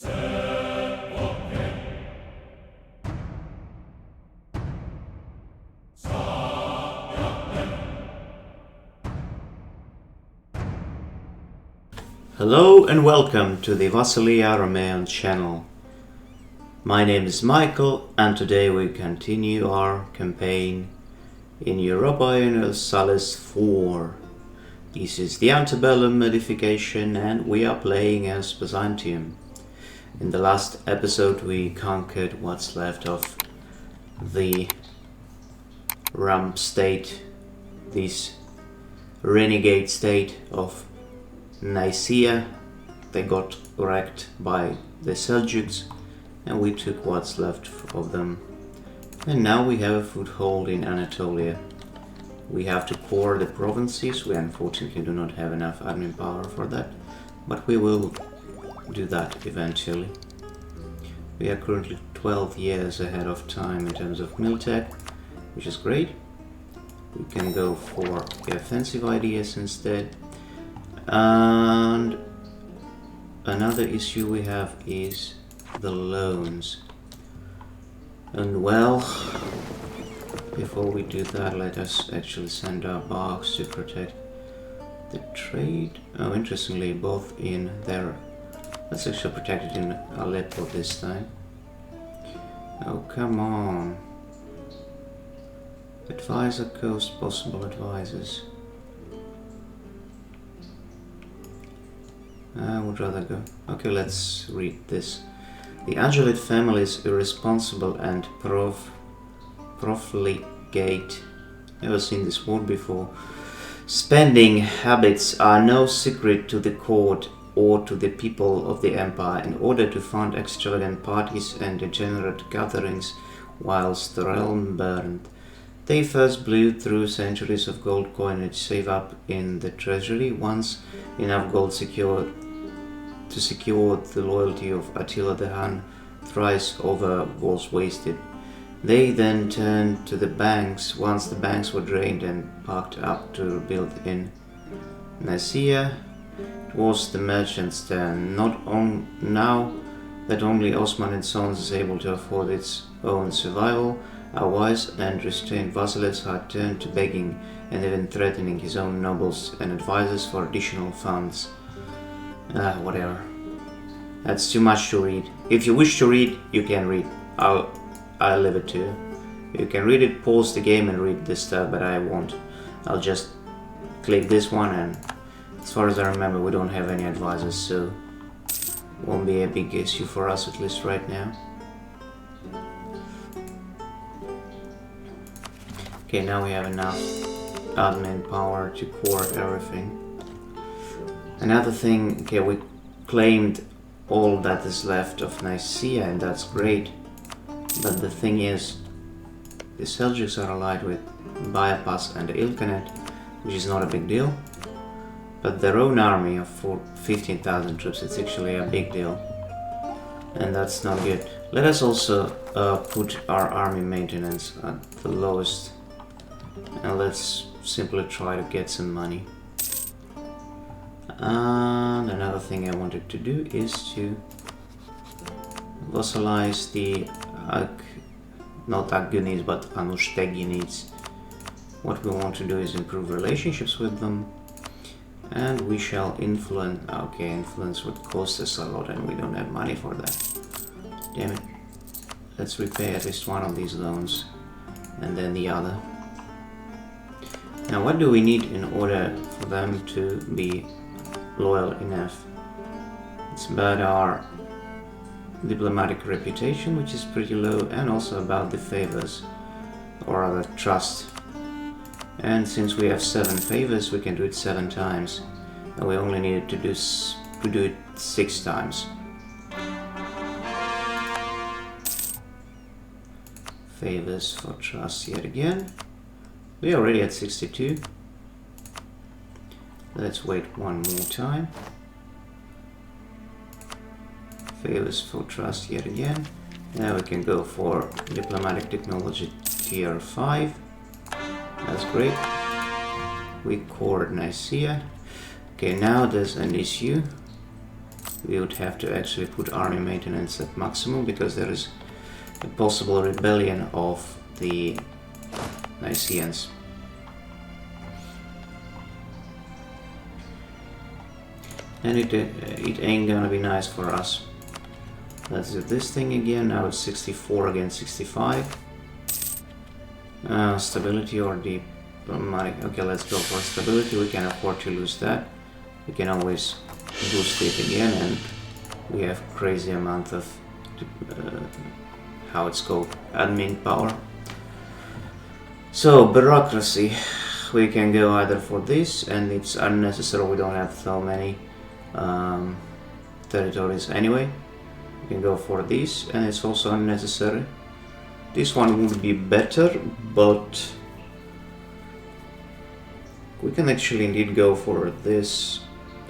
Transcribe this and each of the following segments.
Hello and welcome to the Vasilia Romean channel. My name is Michael and today we continue our campaign in Europa Universalis 4. This is the Ante Bellum modification and we are playing as Byzantium. In the last episode we conquered what's left of the rump state, this renegade state of Nicaea. They got wrecked by the Seljuks and we took what's left of them. And now we have a foothold in Anatolia. We have to core the provinces. We unfortunately do not have enough admin power for that, but we will do that eventually. We are currently 12 years ahead of time in terms of militech, which is great. We can go for the offensive ideas instead. And another issue we have is the loans. And well, before we do that, let us actually send our barks to protect the trade. Oh, interestingly, both in there. Let's actually protect it in Aleppo this time. Oh, come on. Advisor coast, possible advisors. I would rather go. Okay, let's read this. The Angelid family is irresponsible and profligate. Never seen this word before. Spending habits are no secret to the court or to the people of the empire. In order to fund extravagant parties and degenerate gatherings whilst the realm burned, they first blew through centuries of gold coinage saved up in the treasury. Once enough gold to secure the loyalty of Attila the Hun thrice over was wasted. They then turned to the banks. Once the banks were drained and packed up to rebuild in Nicaea, it was the merchants' turn. Now that only Osman and Sons is able to afford its own survival, our wise and restrained Vasilis had turned to begging and even threatening his own nobles and advisors for additional funds. Whatever. That's too much to read. If you wish to read, you can read. I'll leave it to you. You can read it, pause the game and read this stuff, but I won't. I'll just click this one, and as far as I remember, we don't have any advisors, so won't be a big issue for us, at least right now. Okay, now we have enough admin power to core everything. Another thing, okay, we claimed all that is left of Nicaea, and that's great. But the thing is, the Seljuks are allied with Byzantium and Ilkhanate, which is not a big deal. But their own army of 15,000 troops, it's actually a big deal. And that's not good. Let us also put our army maintenance at the lowest. And let's simply try to get some money. And another thing I wanted to do is to vassalize the not Agunids but Anushteginids. What we want to do is improve relationships with them, and we shall influence. Okay, influence would cost us a lot and we don't have money for that. Damn it. Let's repay at least one of these loans and then the other. Now what do we need in order for them to be loyal enough? It's about our diplomatic reputation, which is pretty low, and also about the favors, or rather trust. And since we have 7 favors, we can do it 7 times, and we only needed to do it 6 times. Favors for trust yet again. We're already at 62. Let's wait one more time. Favors for trust yet again. Now we can go for diplomatic technology tier 5. That's great. We cored Nicaea. Okay, now there's an issue. we would have to actually put army maintenance at maximum, because there is a possible rebellion of the Nicaeans. And it ain't gonna be nice for us. Let's do this thing again. Now it's 64 against 65. Stability or deep money. Okay, let's go for stability. We can afford to lose that. We can always boost it again, and we have crazy amount of how it's called, admin power. So bureaucracy, we can go either for this, and it's unnecessary. We don't have so many territories anyway. We can go for this, and it's also unnecessary. This one would be better, but we can actually indeed go for this,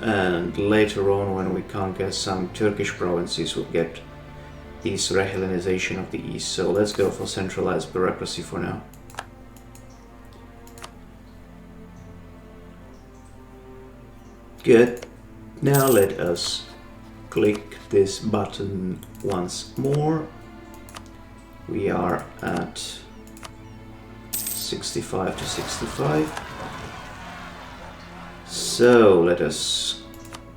and later on when we conquer some Turkish provinces we'll get this re-Hellenization of the East. So let's go for centralized bureaucracy for now. Good. Now let us click this button once more. We are at 65 to 65. So let us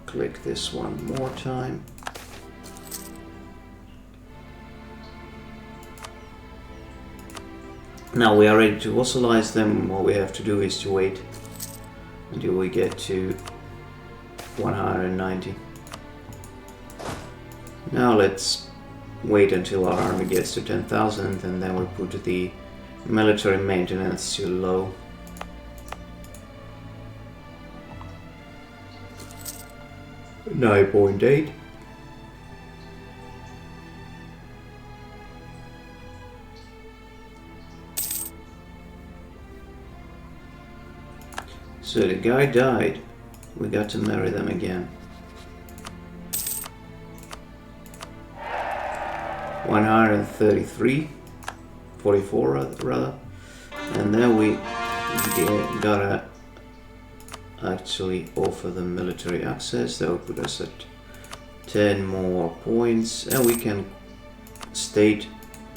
click this one more time. Now we are ready to vassalize them. All we have to do is to wait until we get to 190. Now let's wait until our army gets to 10,000, and then we put the military maintenance to low. $9.8. So the guy died. We got to marry them again. 133, 44 rather, and then we gotta actually offer them military access. That would put us at 10 more points, and we can state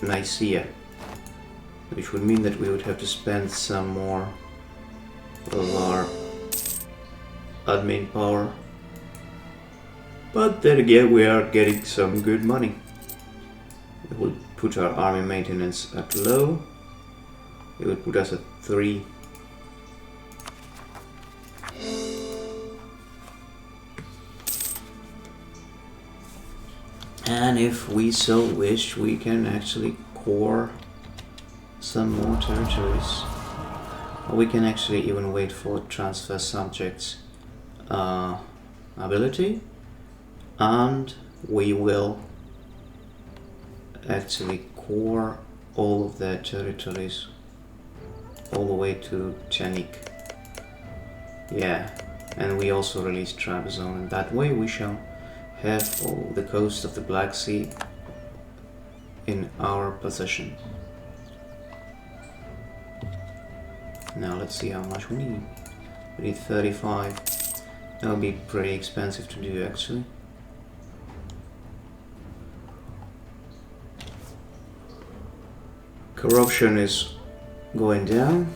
Nicaea, which would mean that we would have to spend some more of our admin power, but then again we are getting some good money. It would put our army maintenance at low. It would put us at 3. And if we so wish, we can actually core some more territories. Or we can actually even wait for transfer subjects ability, and we will actually core all of their territories all the way to Chanik. Yeah, and we also release Tribe Zone, and that way we shall have all the coast of the Black Sea in our possession. Now let's see how much we need. We need 35. That would be pretty expensive to do actually. Corruption is going down.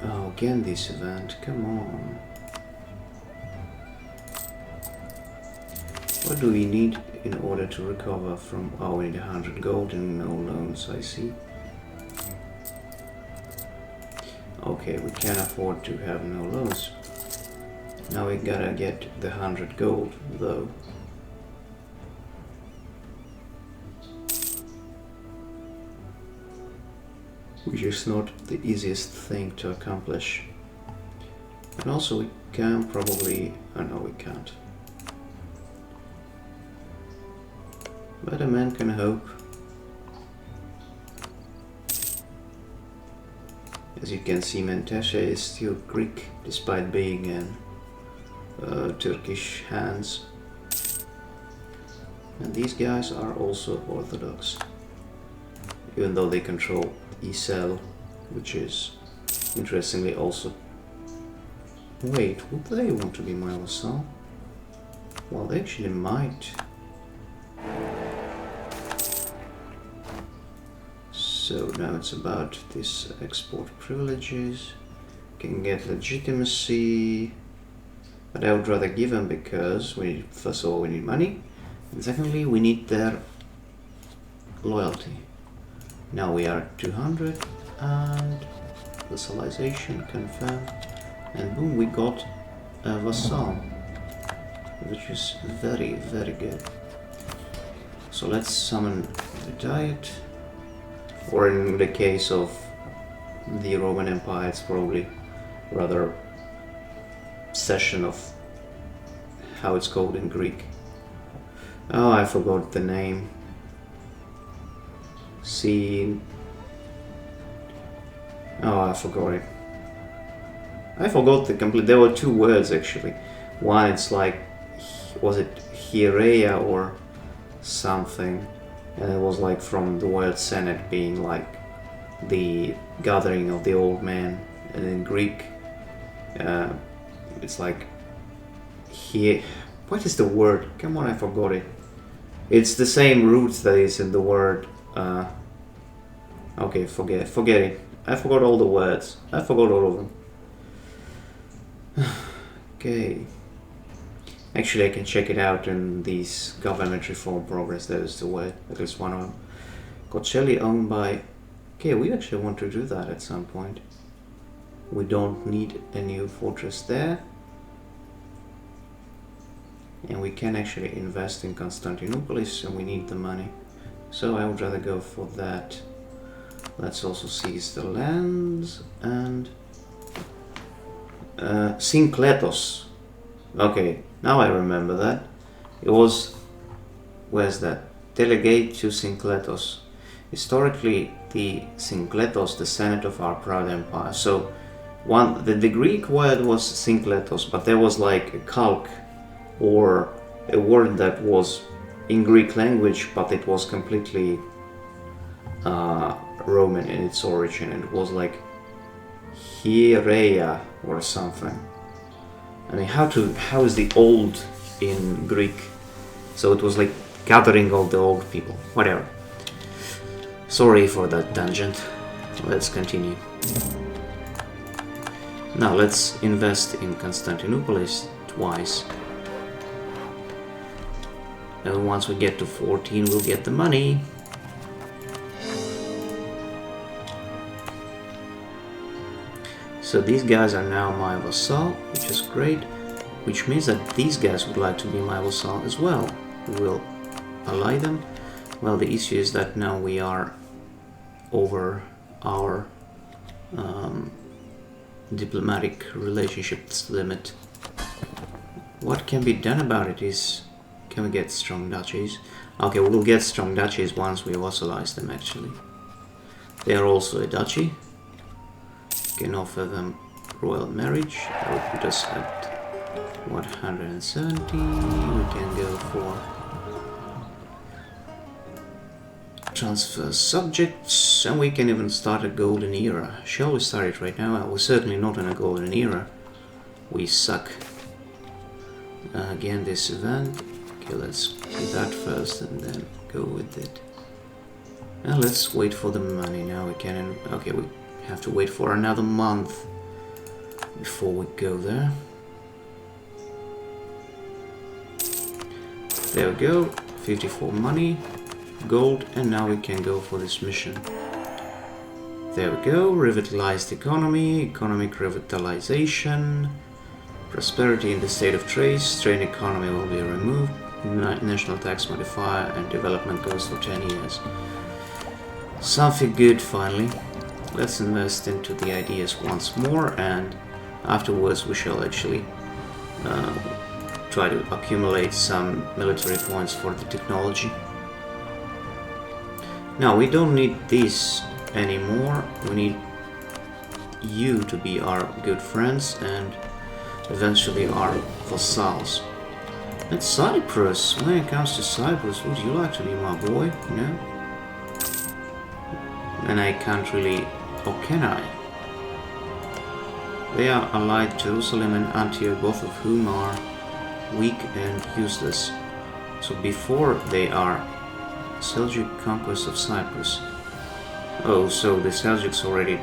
Oh, again this event, come on. What do we need in order to recover from... Oh, we need 100 gold and no loans, I see. Okay, we can afford to have no loans. Now we gotta get the 100 gold, though. Which is not the easiest thing to accomplish. And also we can probably... Oh no, we can't. But a man can hope. As you can see, Menteşe is still Greek, despite being in Turkish hands. And these guys are also Orthodox, even though they control Isel, which is interestingly also... Wait, would they want to be my vassal? Well, they actually might. So now it's about this export privileges. Can get legitimacy, but I would rather give them because first of all we need money, and secondly we need their loyalty. Now we are at 200 and vassalization confirmed, and boom, we got a vassal, which is very, very good. So let's summon the diet, or in the case of the Roman Empire, it's probably rather session of how it's called in Greek. Oh, I forgot the name. Oh, I forgot it. I forgot the complete. There were two words actually. One, it's like, was it hiereia or something? And it was like from the word Senate, being like the gathering of the old men. And in Greek, it's like here. What is the word? Come on, I forgot it. It's the same root that is in the word. Okay, forget it. I forgot all the words. I forgot all of them. Okay. Actually, I can check it out in these government reform progress. That is the word. That is one of them. Cocelli owned by. Okay, we actually want to do that at some point. We don't need a new fortress there. And we can actually invest in Constantinopolis, and we need the money. So I would rather go for that. Let's also seize the lands and Synkletos. Okay, now I remember that. It was, where's that? Delegate to Synkletos. Historically, the Synkletos, the Senate of our proud empire. So the Greek word was Synkletos, but there was like a calque or a word that was in Greek language, but it was completely Roman in its origin. It was like hiereia or something. I mean, how is the old in Greek? So it was like gathering all the old people. Whatever. Sorry for that tangent. Let's continue. Now let's invest in Constantinopolis twice. And once we get to 14, we'll get the money. So these guys are now my vassal, which is great, which means that these guys would like to be my vassal as well. We'll ally them. Well, the issue is that now we are over our diplomatic relationships limit. What can be done about it is, can we get strong duchies? Okay, we'll get strong duchies once we vassalize them actually. They are also a duchy. Can offer them royal marriage. That will put us at 170. We can go for transfer subjects, and we can even start a golden era. Shall we start it right now? We're certainly not in a golden era. We suck. Again, this event. Okay, let's do that first and then go with it. Now let's wait for the money. Now we can. Okay, we have to wait for another month before we go there. There we go. 54 money, gold, and now we can go for this mission. There we go. Revitalized economy, economic revitalization, prosperity in the state of trade, strained economy will be removed, national tax modifier, and development goes for 10 years. Something good finally. Let's invest into the ideas once more, and afterwards we shall actually try to accumulate some military points for the technology. Now we don't need this anymore. We need you to be our good friends and eventually our vassals. And Cyprus, when it comes to Cyprus, would you like to be my boy? No? And I can't really, or can I? They are allied to Jerusalem and Antioch, both of whom are weak and useless. So before they are Seljuk conquest of Cyprus. Oh, so the Seljuks already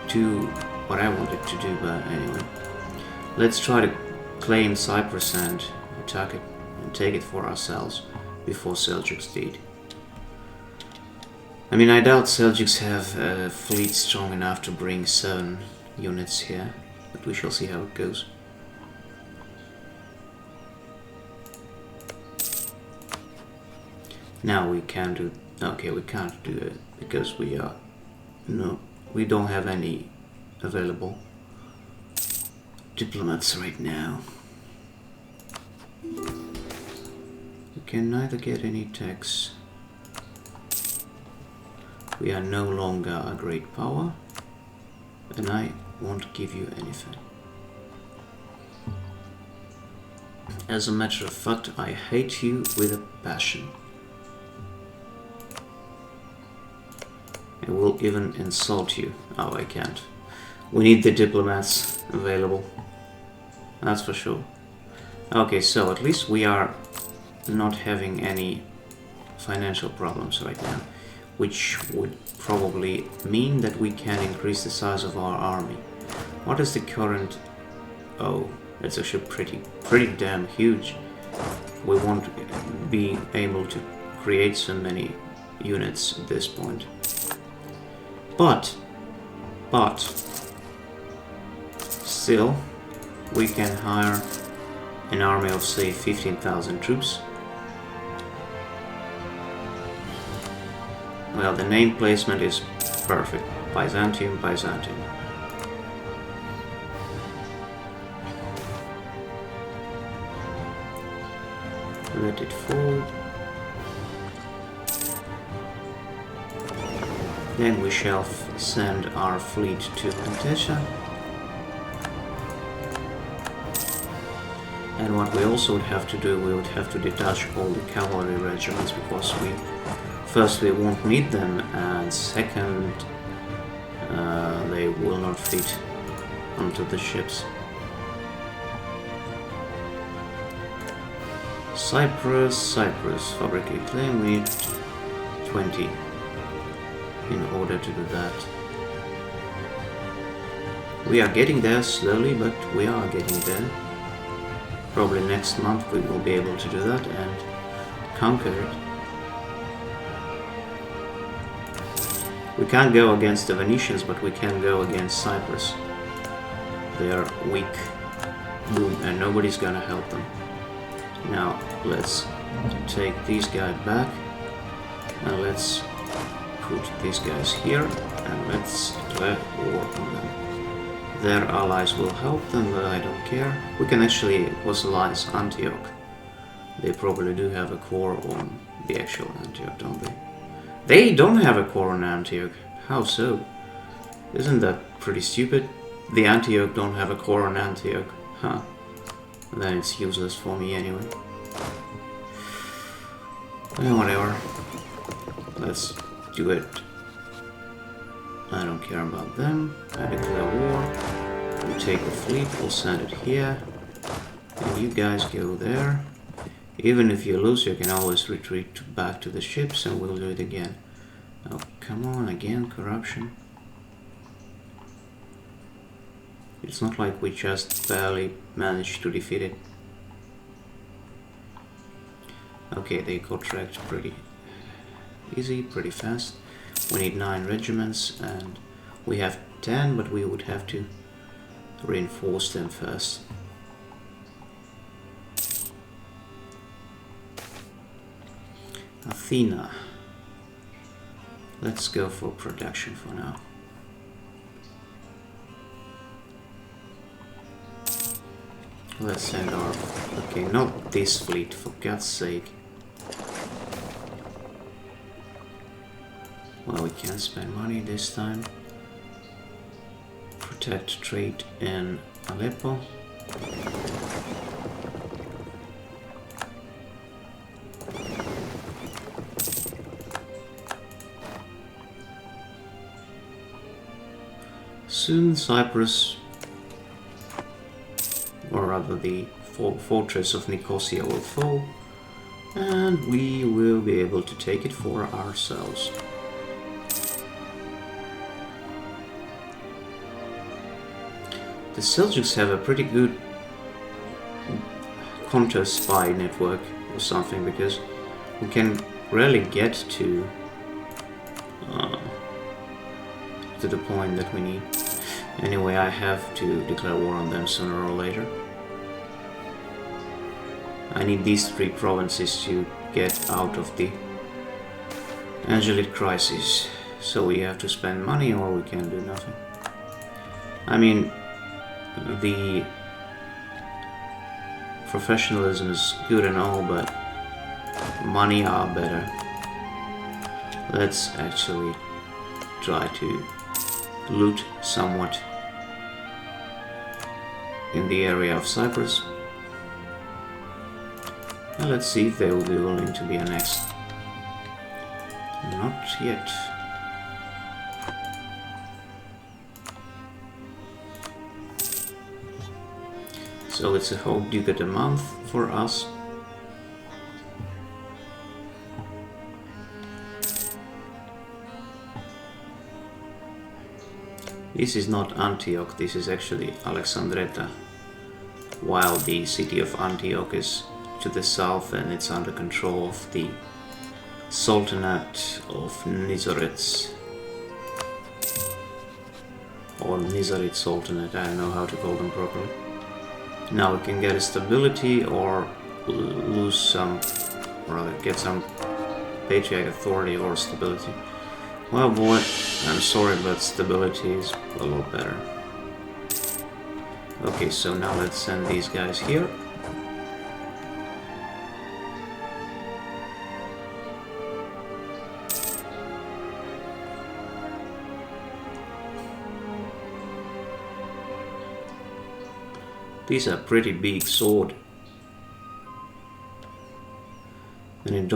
do what I wanted to do, but anyway. Let's try to claim Cyprus and attack it and take it for ourselves before Seljuks did. I mean, I doubt Seljuks have a fleet strong enough to bring 7 units here, but we shall see how it goes. Now we can do... Okay, we can't do it because we are... No, we don't have any available diplomats right now. We can neither get any tax. We are no longer a great power, and I won't give you anything. As a matter of fact, I hate you with a passion. I will even insult you. Oh, I can't. We need the diplomats available. That's for sure. Okay, so at least we are not having any financial problems right now, which would probably mean that we can increase the size of our army. What is the current... Oh, it's actually pretty damn huge. We won't be able to create so many units at this point. But still, we can hire an army of, say, 15,000 troops. Well, the name placement is perfect. Byzantium, Byzantium. Let it fall. Then we shall send our fleet to Anatolia. And what we also would have to do, we would have to detach all the cavalry regiments, because first we won't need them, and second they will not fit onto the ships. Cyprus, fabricate claim, we need 20 in order to do that. We are getting there slowly, but we are getting there. Probably next month we will be able to do that and conquer it. We can't go against the Venetians, but we can go against Cyprus. They are weak. Boom, and nobody's gonna help them. Now let's take these guys back, and let's put these guys here, and let's declare war on them. Their allies will help them, but I don't care. We can actually fossilize Antioch. They probably do have a core on the actual Antioch, don't they? They don't have a core on Antioch. How so? Isn't that pretty stupid? The Antioch don't have a core on Antioch. Huh. Then it's useless for me anyway. Well, whatever. Let's do it. I don't care about them. I declare war. We'll take the fleet, we'll send it here. And you guys go there. Even if you lose, you can always retreat back to the ships, and we'll do it again. Oh, come on, again, corruption. It's not like we just barely managed to defeat it. Okay, they contract pretty easy, pretty fast. We need 9 regiments, and we have 10, but we would have to reinforce them first. Athena. Let's go for production for now. Let's send our... Okay, not this fleet, for God's sake. Well, we can spend money this time. Protect trade in Aleppo. Soon Cyprus, or rather the fortress of Nicosia will fall, and we will be able to take it for ourselves. The Seljuks have a pretty good counter spy network or something, because we can rarely get to the point that we need. Anyway, I have to declare war on them sooner or later. I need these 3 provinces to get out of the Angelid crisis, so we have to spend money or we can do nothing. I mean, the professionalism is good and all, but money are better. Let's actually try to loot somewhat in the area of Cyprus. And let's see if they will be willing to be annexed. Not yet. So it's a whole ducat a month for us. This is not Antioch, this is actually Alexandretta, while the city of Antioch is to the south and it's under control of the Sultanate of Nizarets, or Nizarit Sultanate, I don't know how to call them properly. Now we can get a stability or lose some, or rather get some patriarch authority or stability. Well boy, I'm sorry, but stability is a lot better. Okay, so now let's send these guys here. These are pretty big sword. And it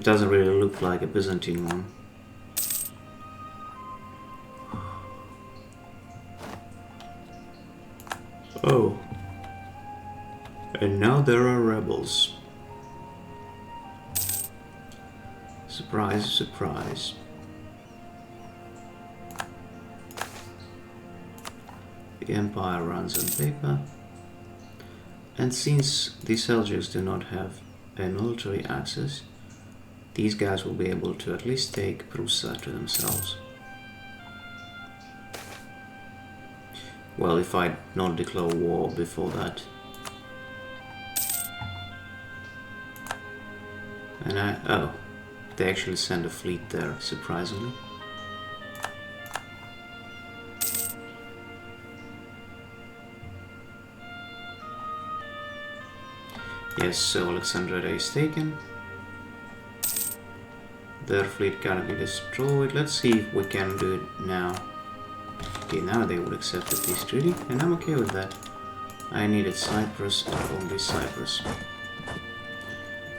doesn't really look like a Byzantine one. Oh. And now there are rebels. Surprise, surprise. The empire runs on paper. And since the Seljuks do not have a military access, these guys will be able to at least take Prusa to themselves. Well, if I not declare war before that. And oh, they actually send a fleet there, surprisingly. Yes, so Alexandria is taken. Their fleet cannot be destroyed. Let's see if we can do it now. Okay, now they would accept the peace treaty, and I'm okay with that. I needed Cyprus and only Cyprus.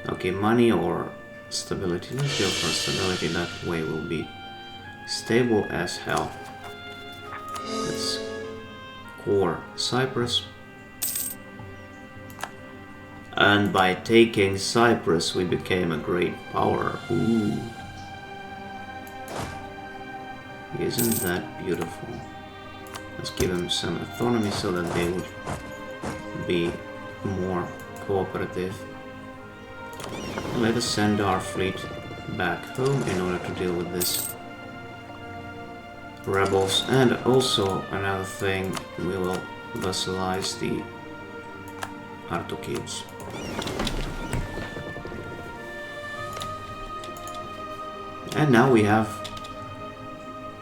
Okay, money or stability. Let's go for stability, that way we'll be stable as hell. Let's core Cyprus. And by taking Cyprus, we became a great power. Ooh. Isn't that beautiful? Let's give them some autonomy so that they would be more cooperative. Let us send our fleet back home in order to deal with this rebels. And also another thing, we will vassalize the Artokids. And now we have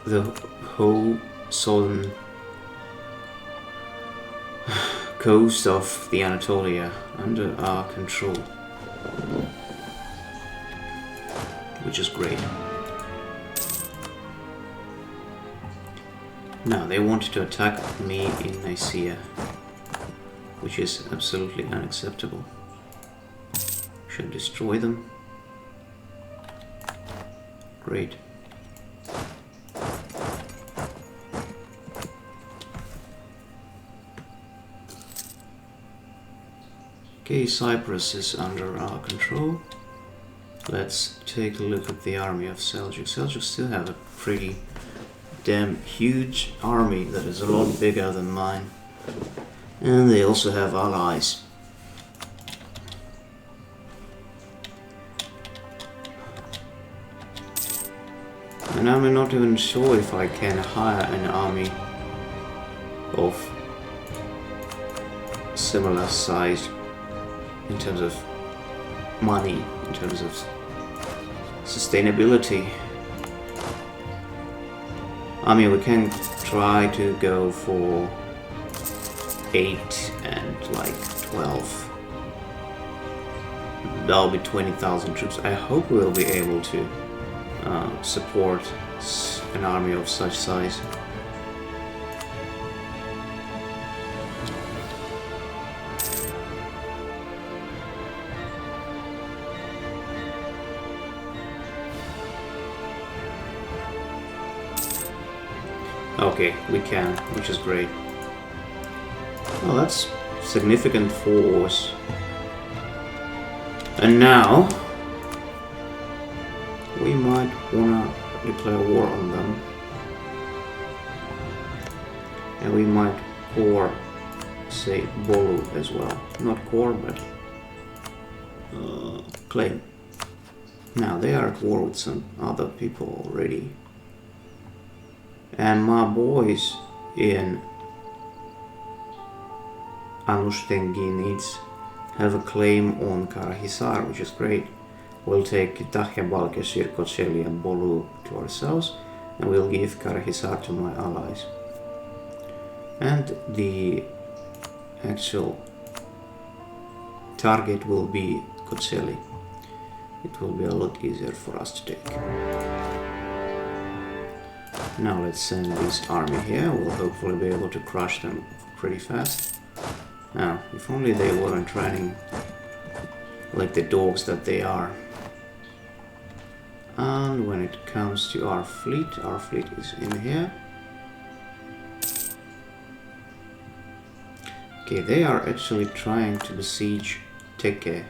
the whole southern coast of the Anatolia under our control, which is great. Now they wanted to attack me in Nicaea, which is absolutely unacceptable. Should destroy them. Great. Okay, Cyprus is under our control. Let's take a look at the army of Seljuks. Seljuks still have a pretty damn huge army that is a lot bigger than mine. And they also have allies. And I'm not even sure if I can hire an army of similar size in terms of money, in terms of sustainability. I mean, we can try to go for 8 and like 12. That'll be 20,000 troops. I hope we'll be able to support an army of such size. Okay, we can, which is great. Well, that's significant force. And now we might wanna declare war on them. And we might core, say, Bolu as well. Not core, but claim. Now they are at war with some other people already. And my boys in Anushtenginits have a claim on Karahisar, which is great. We'll take Tahya, Balkeshir, Kocheli and Bolu to ourselves, and we'll give Karahisar to my allies. And the actual target will be Kocheli. It will be a lot easier for us to take. Now let's send this army here. We'll hopefully be able to crush them pretty fast. Now, if only they weren't running like the dogs that they are. And when it comes to our fleet is in here. Okay, they are actually trying to besiege Teke,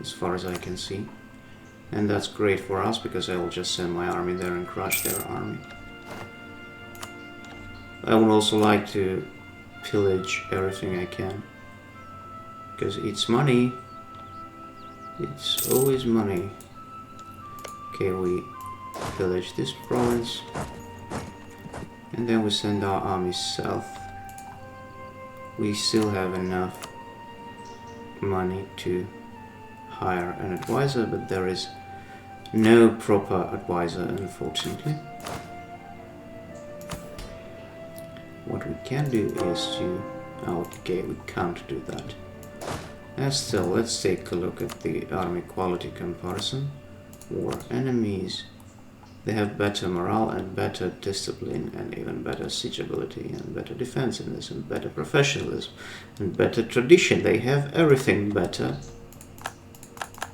as far as I can see. And that's great for us, because I will just send my army there and crush their army. I would also like to pillage everything I can, because it's money. It's always money. Okay, we pillage this province, and then we send our armies south. We still have enough money to hire an advisor, but there is no proper advisor, unfortunately. What we can do is to... okay, we can't do that. And still, let's take a look at the army quality comparison. War enemies. They have better morale and better discipline and even better siege ability and better defensiveness and better professionalism and better tradition. They have everything better.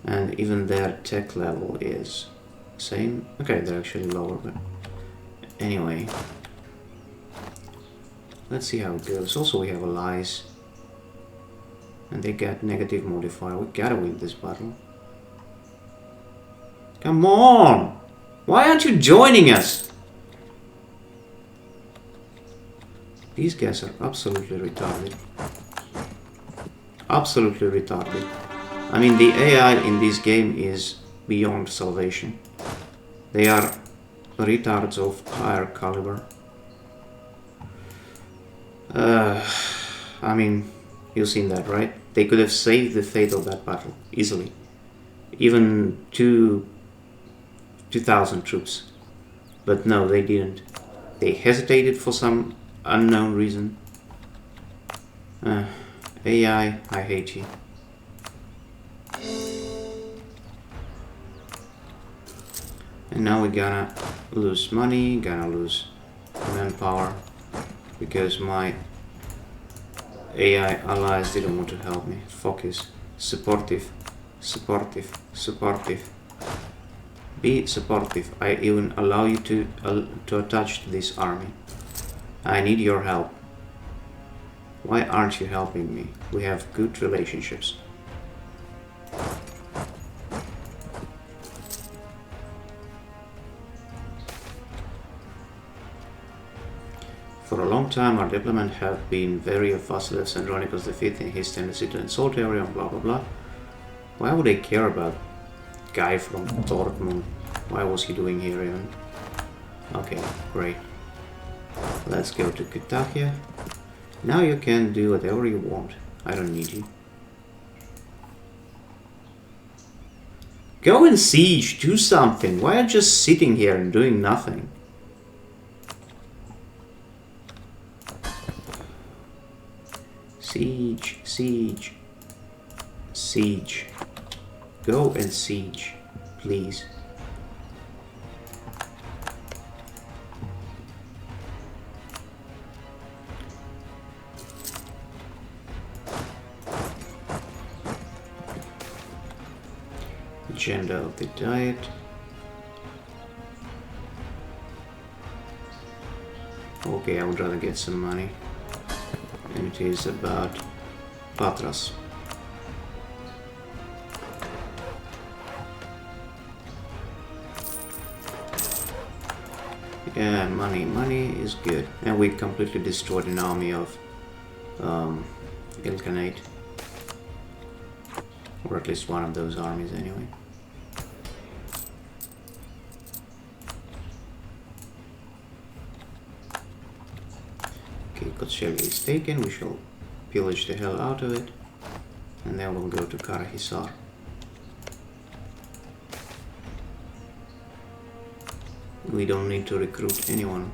And even their tech level is same. Okay, they're actually lower, but anyway. Let's see how it goes. Also, we have allies. And they get negative modifier. We gotta win this battle. Come on! Why aren't you joining us? These guys are absolutely retarded. Absolutely retarded. I mean, the AI in this game is beyond salvation. They are retards of higher caliber. I mean, you've seen that, right? They could have saved the fate of that battle easily. Even 2,000 troops. But no, they didn't. They hesitated for some unknown reason. AI, I hate you. And now we're gonna lose money, gonna lose manpower, because my AI allies didn't want to help me. Focus. Supportive. Supportive. Supportive. Be supportive. I even allow you to attach to this army. I need your help. Why aren't you helping me? We have good relationships. For a long time, our diplomat have been very fussy of Andronicus V in his tendency to insult everyone, blah blah blah. Why would they care about guy from Dortmund? Why was he doing here even? Okay, great. Let's go to Kütahya. Now you can do whatever you want. I don't need you. Go and siege, do something. Why are you just sitting here and doing nothing? Siege, siege, siege. Go and siege, please. Agenda of the diet. Okay, I would rather get some money. And it is about Patras. Yeah, money is good. And we completely destroyed an army of Ilkhanate. Or at least one of those armies anyway. Okay, Kotshelia is taken, we shall pillage the hell out of it. And then we'll go to Karahisar. We don't need to recruit anyone.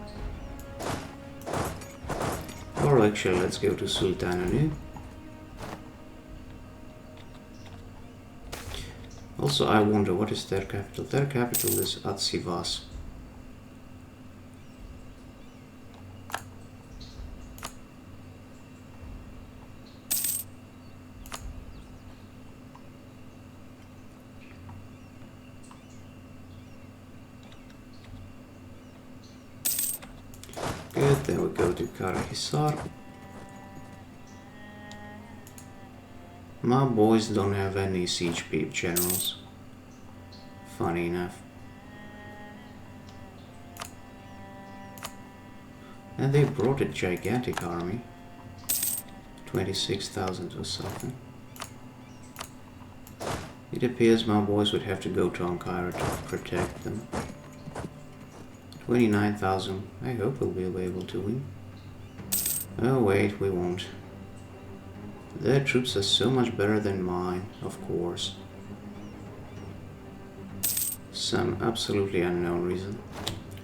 Or actually, let's go to Sultananu. Also, I wonder what is their capital. Their capital is Atsivas. Good, then we go to Karahisar. My boys don't have any siege peep generals. Funny enough. And they brought a gigantic army. 26,000 or something. It appears my boys would have to go to Ankara to protect them. 29,000. I hope we'll be able to win. Oh wait, we won't. Their troops are so much better than mine, of course. Some absolutely unknown reason.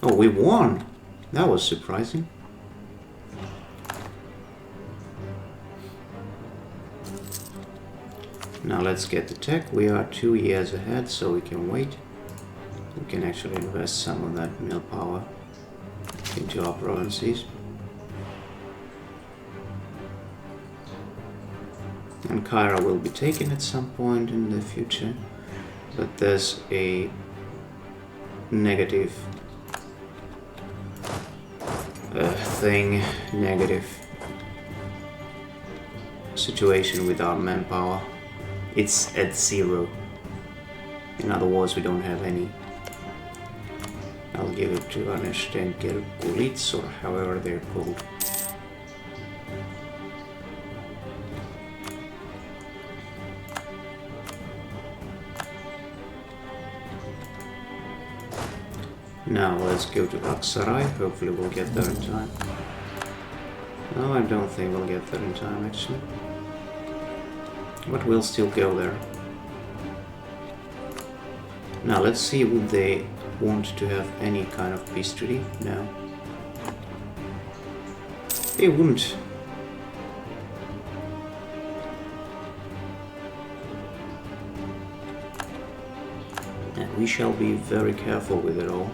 Oh, we won! That was surprising. Now let's get the tech. We are 2 years ahead, so we can wait. We can actually invest some of that mill power into our provinces. And Cairo will be taken at some point in the future, but there's a negative negative situation with our manpower. It's at 0. In other words, we don't have any. I'll give it to Anashtenker Kulits, or however they're called. Now let's go to Aksaray. Hopefully we'll get there in time. No, I don't think we'll get there in time actually. But we'll still go there. Now let's see, would they want to have any kind of peace treaty? No. They wouldn't. And we shall be very careful with it all.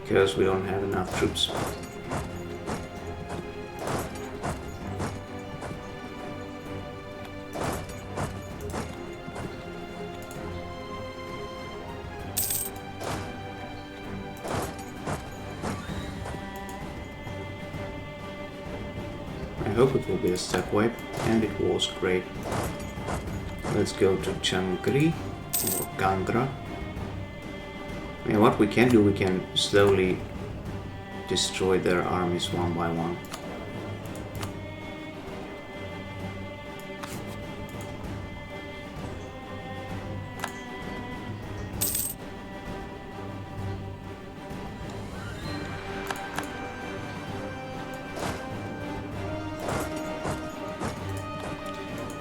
Because we don't have enough troops. I hope it will be a step wipe, and it was great. Let's go to Changri or Gangra. And what we can do, we can slowly destroy their armies one by one.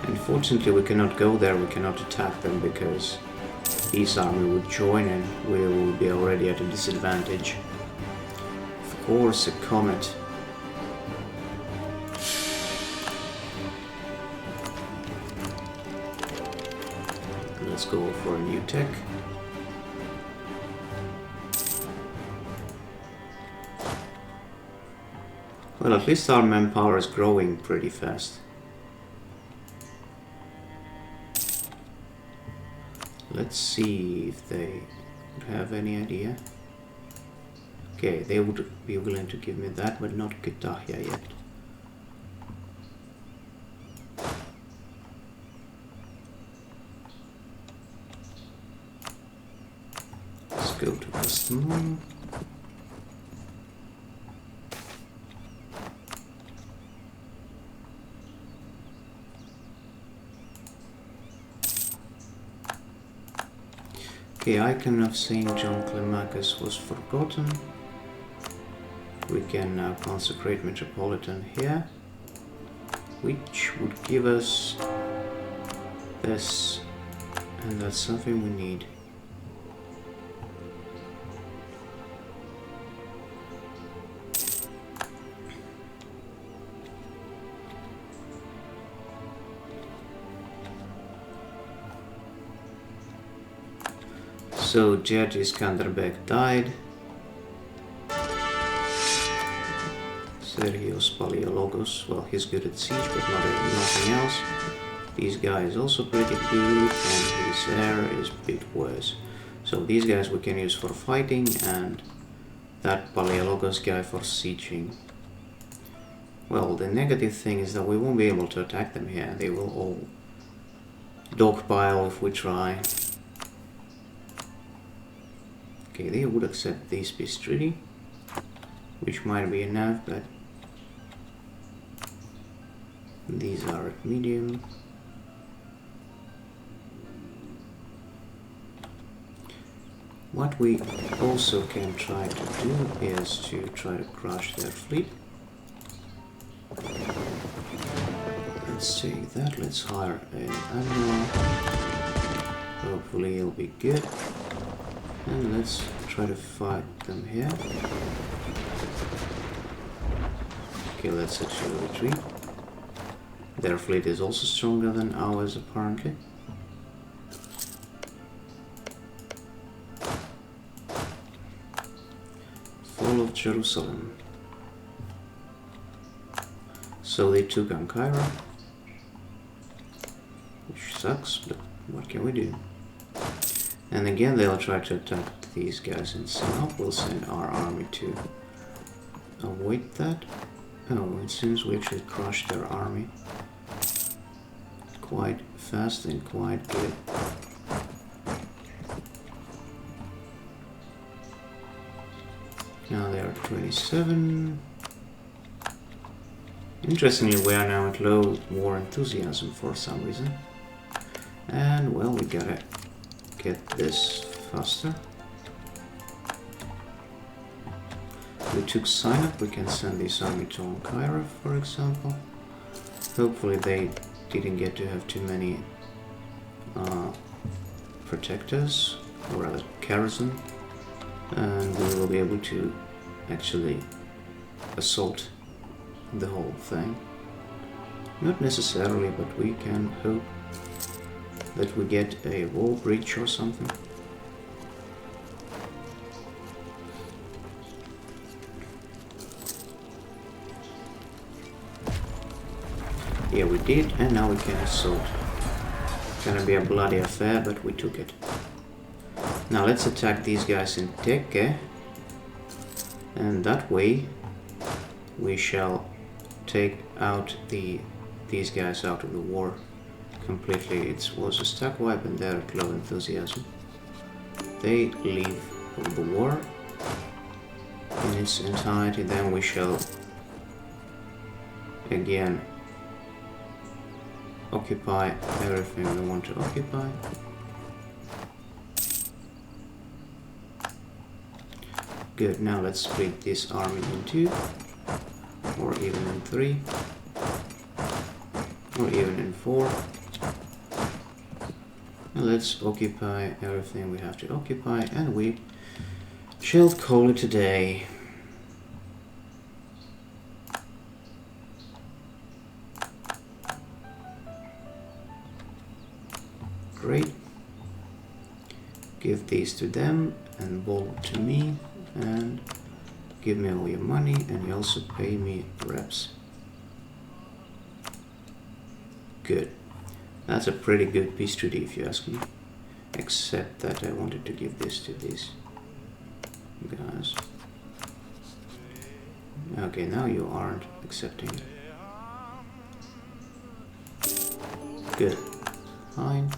Unfortunately, we cannot go there, we cannot attack them because his army would join and we will be already at a disadvantage. Of course, a comet. Let's go for a new tech. Well, at least our manpower is growing pretty fast. Let's see if they have any idea. Okay, they would be willing to give me that, but not Kütahya yet. Let's go to Kastamonu. Okay, icon of Saint John Climacus was forgotten. We can now consecrate Metropolitan here, which would give us this, and that's something we need. So Judge Skanderbeg died. Sergius Paleologos, well, he's good at siege, but nothing else. These guys also pretty good, and his heir is a bit worse. So these guys we can use for fighting, and that Paleologos guy for sieging. Well, the negative thing is that we won't be able to attack them here. They will all dogpile if we try. Okay, they would accept this peace treaty, which might be enough, but these are at medium. What we also can try to do is to try to crush their fleet. Let's take that, let's hire an admiral. Hopefully it'll be good. And let's try to fight them here. Okay, let's actually retreat. Their fleet is also stronger than ours, apparently. Fall of Jerusalem. So they took Ankara, which sucks, but what can we do? And again, they'll try to attack these guys in south. We'll send our army to avoid that. Oh, it seems we actually crushed their army quite fast and quite good. Now they are 27. Interestingly, we are now at low war enthusiasm for some reason. And well, we gotta get this faster. We took Sinop, we can send this army to Ankara, for example. Hopefully they didn't get to have too many protectors, or rather garrison, and we will be able to actually assault the whole thing. Not necessarily, but we can hope that we get a wall breach or something. Yeah, we did, and now we can assault. Gonna be a bloody affair, but we took it. Now let's attack these guys in Teke, and that way we shall take out these guys out of the war completely. It was a stack wipe and they're at low enthusiasm. They leave the war. in its entirety, then we shall again occupy everything we want to occupy. Good, now let's split this army in 2, or even in 3, or even in 4. And let's occupy everything we have to occupy, and we shall call it a day. Great. Give these to them and ball to me, and give me all your money, and you also pay me reps. Good. That's a pretty good peace treaty if you ask me. Except that I wanted to give this to these guys. Okay, now you aren't accepting it. Good. Fine.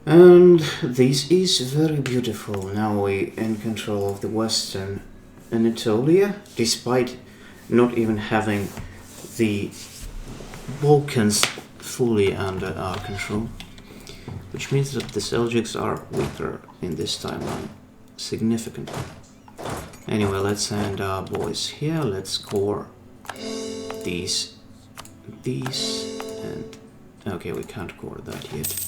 And this is very beautiful. Now we're in control of the western Anatolia, despite not even having the Balkans fully under our control, which means that the Seljuks are weaker in this timeline, significantly. Anyway, let's send our boys here. Let's core these, and okay, we can't core that yet.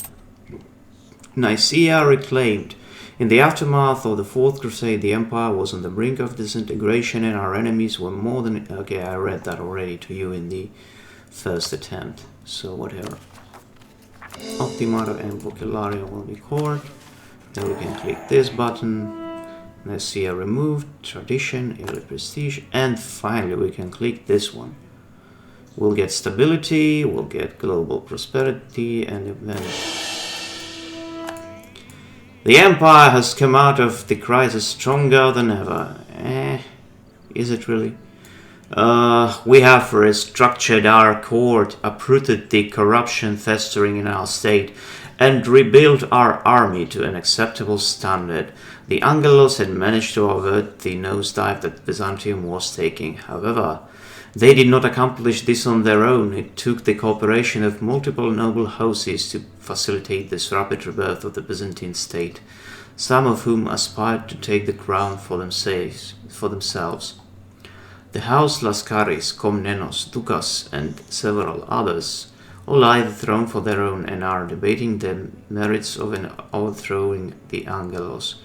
Nicaea reclaimed. In the aftermath of the Fourth Crusade, the Empire was on the brink of disintegration, and our enemies were more than... Okay, I read that already to you in the first attempt, so whatever. Optimato and Vocularia will be cored. Then we can click this button. Nicaea removed, tradition, elite prestige, and finally we can click this one. We'll get stability, we'll get global prosperity, and event. The Empire has come out of the crisis stronger than ever. Is it really? We have restructured our court, uprooted the corruption festering in our state, and rebuilt our army to an acceptable standard. The Angelos had managed to avert the nosedive that Byzantium was taking. However, they did not accomplish this on their own. It took the cooperation of multiple noble houses to facilitate this rapid rebirth of the Byzantine state, some of whom aspired to take the crown for themselves. The house Laskaris, Komnenos, Dukas, and several others all eye the throne for their own and are debating the merits of overthrowing the Angelos.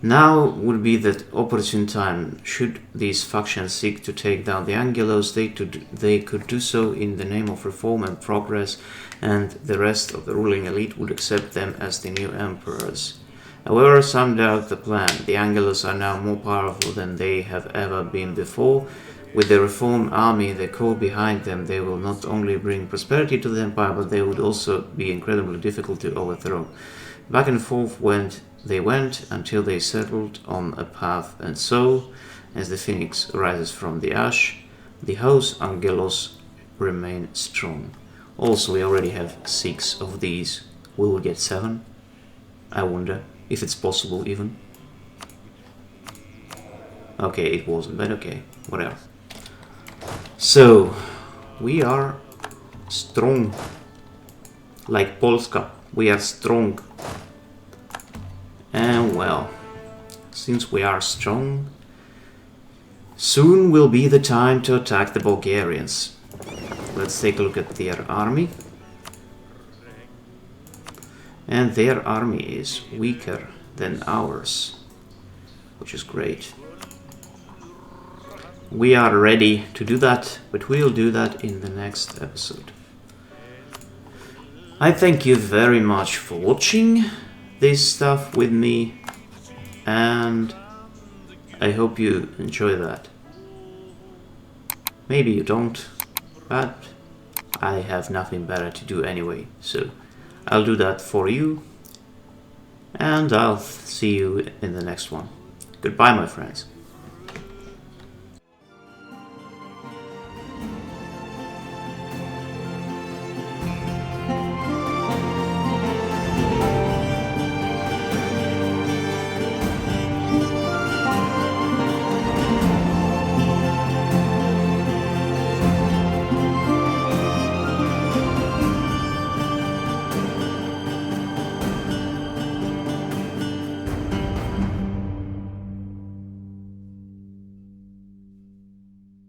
Now would be the opportune time. Should these factions seek to take down the Angelos, they could do so in the name of reform and progress, and the rest of the ruling elite would accept them as the new emperors. However, some doubt the plan. The Angelos are now more powerful than they have ever been before. With the reform army, the core behind them, they will not only bring prosperity to the empire, but they would also be incredibly difficult to overthrow. Back and forth they went until they settled on a path, and so, as the phoenix rises from the ash, the house Angelos remain strong. Also, we already have 6 of these. Will we get 7? I wonder if it's possible even. Okay, it wasn't, but okay, whatever. So, we are strong. Like Polska, we are strong. And well, since we are strong, soon will be the time to attack the Bulgarians. Let's take a look at their army. And their army is weaker than ours, which is great. We are ready to do that, but we'll do that in the next episode. I thank you very much for watching this stuff with me, and I hope you enjoy that. Maybe you don't, but I have nothing better to do anyway, so I'll do that for you, and I'll see you in the next one. Goodbye, my friends.